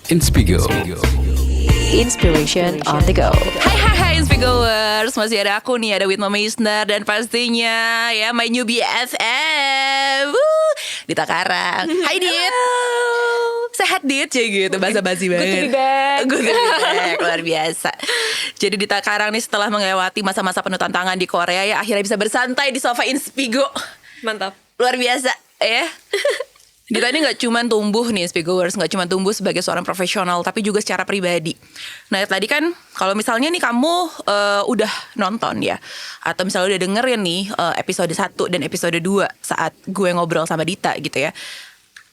Inspigo. Inspiration on the go. Hai Inspigoers, masih ada aku nih, ada Witma Meisner dan pastinya ya my new BFF Dita Karang. Hai Dit. Sehat Dit, ya gitu, basa-basi banget. Good to be back, luar biasa. Jadi Dita Karang nih setelah melewati masa-masa penuh tantangan di Korea ya, akhirnya bisa bersantai di sofa Inspigo. Mantap. Luar biasa ya. Dita ini gak cuma tumbuh nih Inspigoers, gak cuma tumbuh sebagai seorang profesional, tapi juga secara pribadi. Nah tadi kan kalau misalnya nih kamu udah nonton ya, atau misalnya udah dengerin nih episode 1 dan episode 2 saat gue ngobrol sama Dita gitu ya,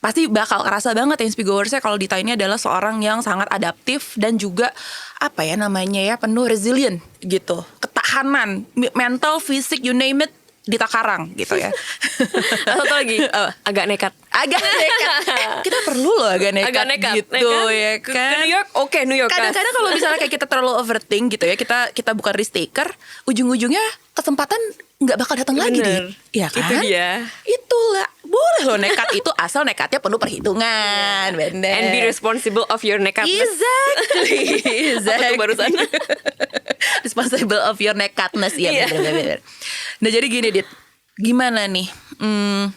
pasti bakal kerasa banget ya Inspigoersnya kalau Dita ini adalah seorang yang sangat adaptif dan juga apa ya namanya ya, penuh resilient gitu, ketahanan, mental, fisik, you name it, Dita Karang gitu ya. Satu lagi, agak nekat. Kita perlu loh agak nekat gitu ya kan. Ke New York, oke, New York. Kadang-kadang kalau misalnya kayak kita terlalu overthink gitu ya, kita bukan risk taker, ujung-ujungnya kesempatan nggak bakal datang lagi deh. Iya kan? Itu dia. Itulah, boleh loh nekat itu asal nekatnya penuh perhitungan, bener. And be responsible of your nekatness. Exactly. Apa tuh barusan? Responsible of your nekatness, ya bener. Nah jadi gini Dit, gimana nih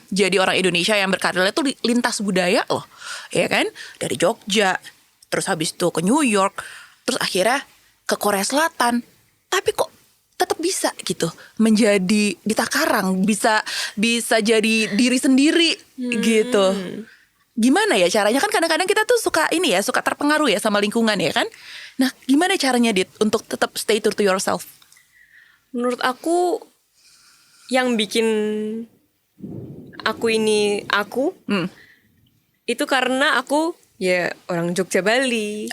jadi orang Indonesia yang berkarirnya tuh lintas budaya loh, ya kan? Dari Jogja, terus habis itu ke New York, terus akhirnya ke Korea Selatan. Tapi kok tetap bisa gitu menjadi Dita Karang, bisa jadi diri sendiri gitu. Gimana ya caranya? Kan kadang-kadang kita tuh suka terpengaruh ya sama lingkungan ya kan. Nah gimana caranya Dit untuk tetap stay true to yourself? Menurut aku yang bikin aku ini aku itu karena aku ya orang Jogja Bali,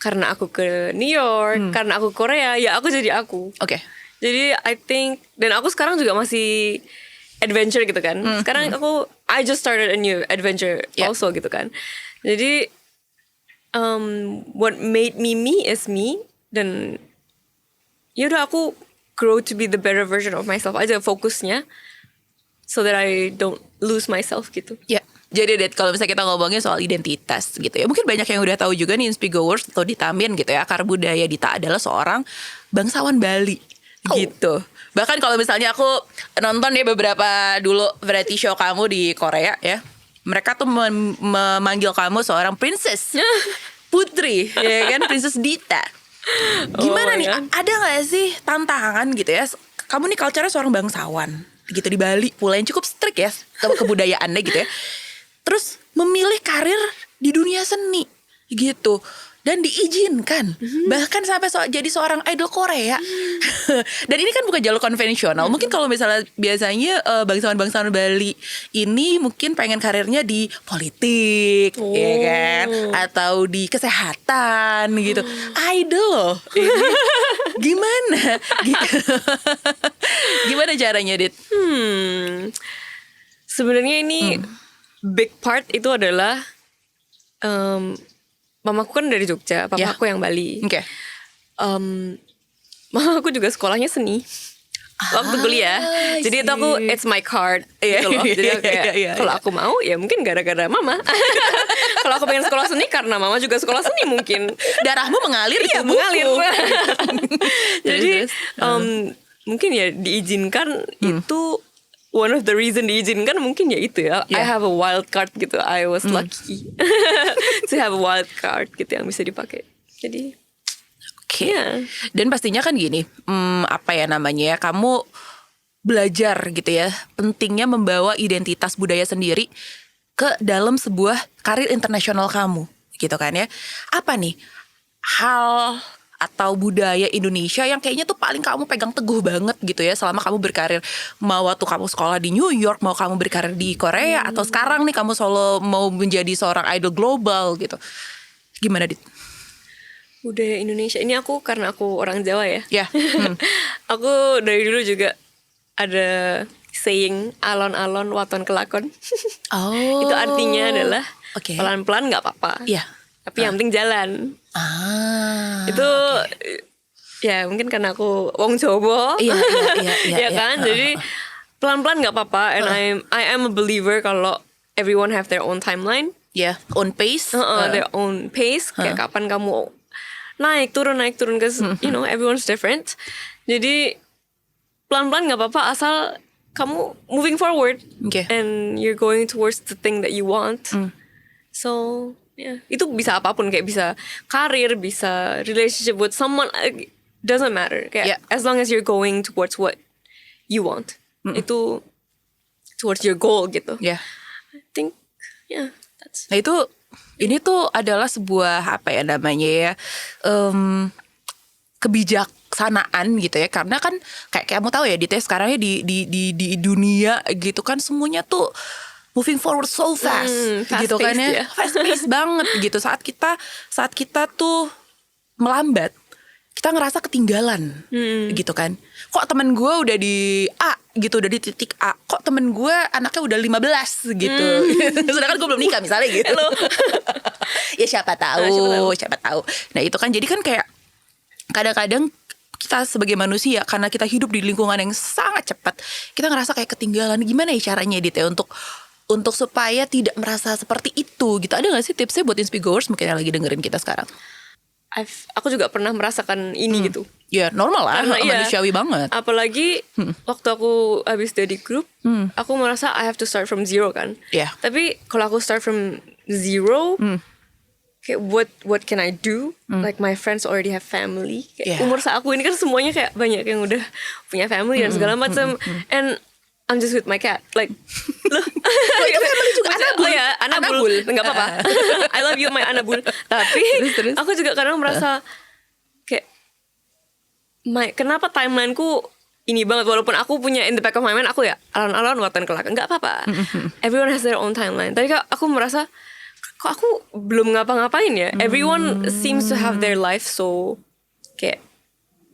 karena aku ke New York, karena aku ke Korea, ya aku jadi aku. Oke. Jadi I think, dan aku sekarang juga masih adventure gitu kan. Sekarang I just started a new adventure also gitu kan. Jadi what made me is me, dan yaudah aku grow to be the better version of myself aja fokusnya, so that I don't lose myself gitu. Ya, jadi Dit, kalau misalnya kita ngomongin soal identitas gitu ya, mungkin banyak yang udah tahu juga nih Inspigoers atau Ditamin gitu ya, akar budaya Dita adalah seorang bangsawan Bali gitu. Bahkan kalau misalnya aku nonton ya beberapa dulu variety show kamu di Korea ya, mereka tuh memanggil kamu seorang princess, putri, ya kan, Princess Dita. Gimana nih, ada gak sih tantangan gitu ya? Kamu nih culture-nya seorang bangsawan gitu di Bali pula yang cukup strict ya kebudayaannya gitu ya. Terus memilih karir di dunia seni gitu, dan diizinkan bahkan sampai jadi seorang idol Korea. Dan ini kan bukan jalur konvensional. Mungkin kalau misalnya biasanya bangsawan-bangsawan Bali ini mungkin pengen karirnya di politik, ya kan, atau di kesehatan gitu. Idol loh. Ini gimana? Gimana caranya, Dit? Sebenarnya ini big part itu adalah mamaku kan dari Jogja, papaku yang Bali. Oke. Mamaku juga sekolahnya seni waktu kuliah. Jadi itu aku, it's my card gitu loh. Jadi kalau aku mau ya mungkin gara-gara mama. Kalau aku pengen sekolah seni karena mama juga sekolah seni mungkin. Darahmu mengalir di tubuhku. Mengalir. Jadi mungkin ya diizinkan itu, one of the reason diizinkan mungkin ya itu ya. I have a wild card gitu. I was lucky to have a wild card gitu yang bisa dipakai. Jadi Oke. Dan pastinya kan gini, apa ya namanya ya, kamu belajar gitu ya, pentingnya membawa identitas budaya sendiri ke dalam sebuah karir internasional kamu gitu kan ya. Apa nih hal atau budaya Indonesia yang kayaknya tuh paling kamu pegang teguh banget gitu ya selama kamu berkarir, mau waktu kamu sekolah di New York, mau kamu berkarir di Korea, atau sekarang nih kamu solo mau menjadi seorang idol global gitu. Gimana Dit? budaya Indonesia ini, aku karena aku orang Jawa ya. Ya. Aku dari dulu juga ada saying alon-alon waton kelakon. Oh. Itu artinya adalah pelan-pelan nggak apa-apa. Iya. Tapi yang penting jalan. Itu ya mungkin karena aku wong Jawa. Iya. Ya kan. Jadi pelan-pelan nggak apa-apa. And I am a believer kalau everyone have their own timeline. own pace. Their own pace. Kayak kapan kamu naik turun cause you know everyone's different. Jadi pelan-pelan nggak apa-apa asal kamu moving forward and you're going towards the thing that you want. So itu bisa apapun, kayak bisa karir, bisa relationship with someone, doesn't matter. Kayak as long as you're going towards what you want, itu towards your goal gitu. I think that's. Nah ini tuh adalah sebuah apa ya namanya ya, kebijaksanaan gitu ya, karena kan kayak kamu tahu ya sekarang ya di dunia gitu kan semuanya tuh moving forward so fast gitu kan ya, fast pace banget gitu. Saat kita tuh melambat, kita ngerasa ketinggalan gitu kan. Kok temen gue udah di A gitu, udah di titik A, kok temen gue anaknya udah 15 gitu. Sedangkan gue belum nikah misalnya gitu. Ya siapa tahu. Nah itu kan jadi kan kayak kadang-kadang kita sebagai manusia, karena kita hidup di lingkungan yang sangat cepat, kita ngerasa kayak ketinggalan. Gimana ya caranya Dit ya untuk supaya tidak merasa seperti itu gitu? Ada gak sih tipsnya buat Inspigoers mungkin yang lagi dengerin kita sekarang? Aku juga pernah merasakan ini gitu. Ya normal lah, karena manusiawi banget. Apalagi waktu aku habis dari grup, aku merasa I have to start from zero kan. Tapi kalau aku start from zero, kayak what can I do? Like my friends already have family. Kayak umur aku ini kan semuanya kayak banyak yang udah punya family dan segala macam. And I'm just with my cat, like, loh. Itu family juga, Anabul. Oh ya, Anabul, nggak apa-apa. I love you, my Anabul. Tapi terus. aku juga kadang merasa kayak, kenapa timelineku ini banget, walaupun aku punya in the back of my mind, aku ya alon-alon waktu kelak, nggak apa-apa. Everyone has their own timeline. Tapi aku merasa, kok aku belum ngapa-ngapain ya? Everyone seems to have their life so kayak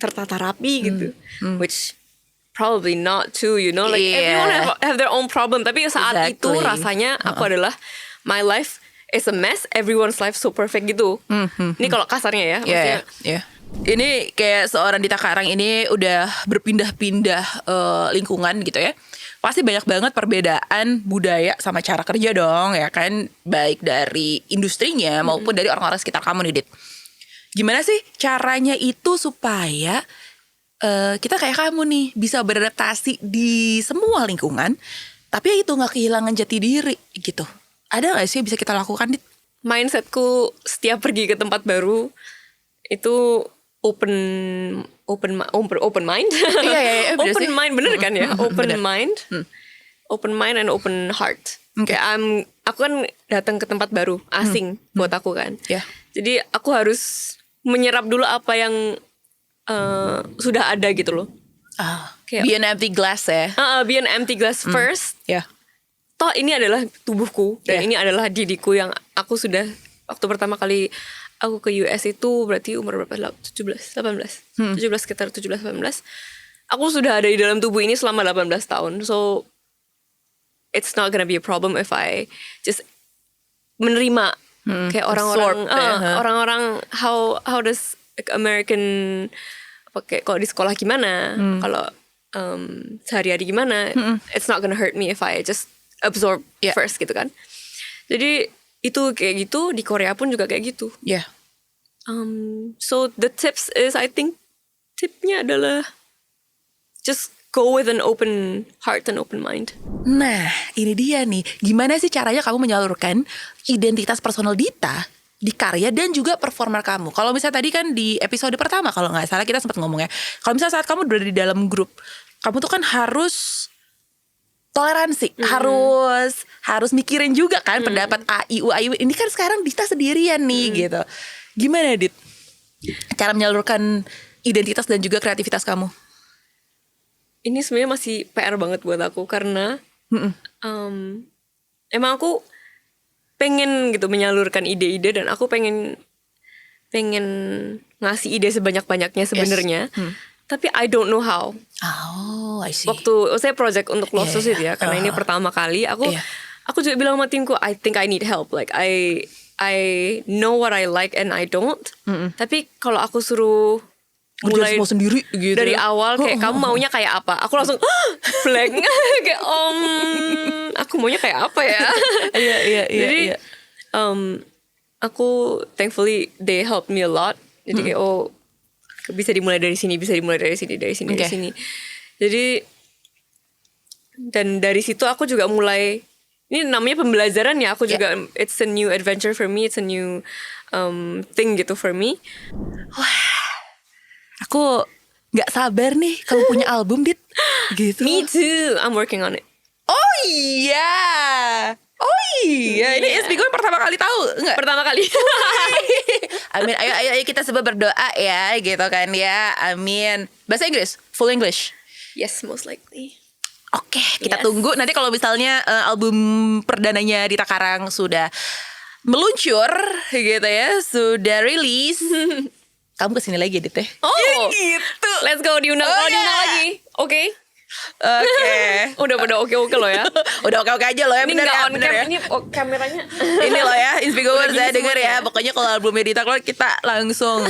tertata rapi gitu, which probably not too, you know, like everyone have their own problem. Tapi saat itu rasanya aku adalah my life is a mess, everyone's life so perfect gitu. Ini kalau kasarnya ya, maksudnya. Ini kayak seorang Dita Karang ini udah berpindah-pindah lingkungan gitu ya. Pasti banyak banget perbedaan budaya sama cara kerja dong ya kan, baik dari industrinya maupun dari orang-orang sekitar kamu nih Dit. Gimana sih caranya itu supaya kita kayak kamu nih bisa beradaptasi di semua lingkungan, tapi itu nggak kehilangan jati diri gitu? Ada nggak sih yang bisa kita lakukan? Mindsetku setiap pergi ke tempat baru itu open mind. Iya, open mind bener kan ya? Open mind and open heart. Kayak aku kan datang ke tempat baru asing buat aku kan. Jadi aku harus menyerap dulu apa yang sudah ada gitu loh. Be an empty glass ya. Be an empty glass first. Toh ini adalah tubuhku dan ini adalah diriku yang aku sudah, waktu pertama kali aku ke US itu berarti umur berapa? 17, 18. 17, sekitar 17, 18. Aku sudah ada di dalam tubuh ini selama 18 tahun. So it's not gonna be a problem if I just menerima kayak orang-orang how does American pakai kalau di sekolah gimana, kalau sehari-hari gimana, it's not gonna hurt me if I just absorb first gitu kan. Jadi itu kayak gitu, di Korea pun juga kayak gitu. So the tips is, I think tipnya adalah just go with an open heart and open mind. Nah ini dia nih, gimana sih caranya kamu menyalurkan identitas personal Dita di karya dan juga performer kamu? Kalau misalnya tadi kan di episode pertama kalau nggak salah kita sempat ngomong ya, kalau misalnya saat kamu berada di dalam grup, kamu tuh kan harus toleransi, harus mikirin juga kan pendapat A, I, U, A, I. Ini kan sekarang Dita sendirian nih gitu. Gimana Dit cara menyalurkan identitas dan juga kreativitas kamu? Ini sebenarnya masih PR banget buat aku karena emang aku pengen gitu menyalurkan ide-ide dan aku pengen ngasih ide sebanyak-banyaknya sebenarnya. Tapi I don't know how. Oh, I see. Waktu saya project untuk Love Society ya, karena ini pertama kali aku juga bilang sama timku, I think I need help. Like I know what I like and I don't. Tapi kalau aku suruh mulai semua sendiri gitu dari awal kayak kamu maunya kayak apa, aku langsung blank. Kayak aku maunya kayak apa ya. Iya. Jadi aku thankfully they helped me a lot. Jadi kayak bisa dimulai dari sini, dari sini. Jadi dan dari situ aku juga mulai, ini namanya pembelajaran ya, aku juga it's a new adventure for me, it's a new thing gitu for me. Aku nggak sabar nih kalau punya album, Dit. Gitu. Me too, I'm working on it. Oh iya, ini Inspigo pertama kali tahu nggak? Pertama kali. Amin, ayo kita semua berdoa ya, gitu kan ya, amin. Bahasa Inggris, full English. Yes, most likely. Oke, kita Yes. tunggu nanti kalau misalnya album perdananya Dita Karang sudah meluncur gitu ya, sudah rilis. Kamu kesini lagi, Dit ya? Oh, gitu. Let's go, diundang. Oh, Kalau diundang yeah. lagi, oke. Oke. Udah oke loh ya. Udah oke aja loh ya, Ini bener nggak ya, on bener cam, ya. ini kameranya. Ini loh ya, Inspigoers, saya gini denger ya. semuanya. Pokoknya kalau albumnya Dita keluar, kita langsung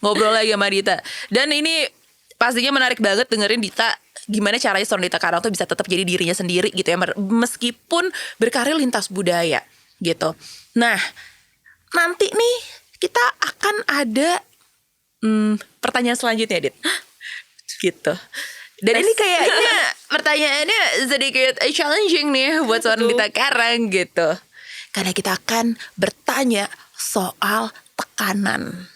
ngobrol lagi sama Dita. Dan ini pastinya menarik banget dengerin Dita, gimana caranya seorang Dita Karang tuh bisa tetap jadi dirinya sendiri gitu ya, meskipun berkarir lintas budaya gitu. Nah, nanti nih kita akan ada pertanyaan selanjutnya, Dit. Gitu. Dan ini kayaknya pertanyaannya sedikit challenging nih buat seorang Dita Karang gitu. Karena kita akan bertanya soal tekanan.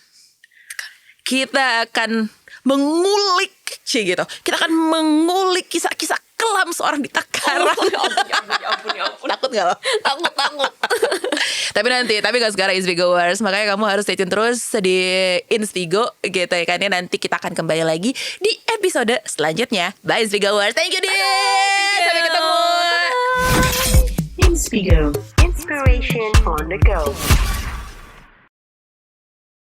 Kita akan mengulik gitu. Kita akan mengulik kisah-kisah kelam seorang Dita Karang. Ya ampun. Takut gak lo? Takut. Tapi gak sekarang Inspigoers. Makanya kamu harus stay tune terus di Inspigo gitu ya kan ya. Nanti kita akan kembali lagi di episode selanjutnya. Bye Inspigoers. Thank you, Dit. Sampai ketemu. Inspigo. Inspiration on the go.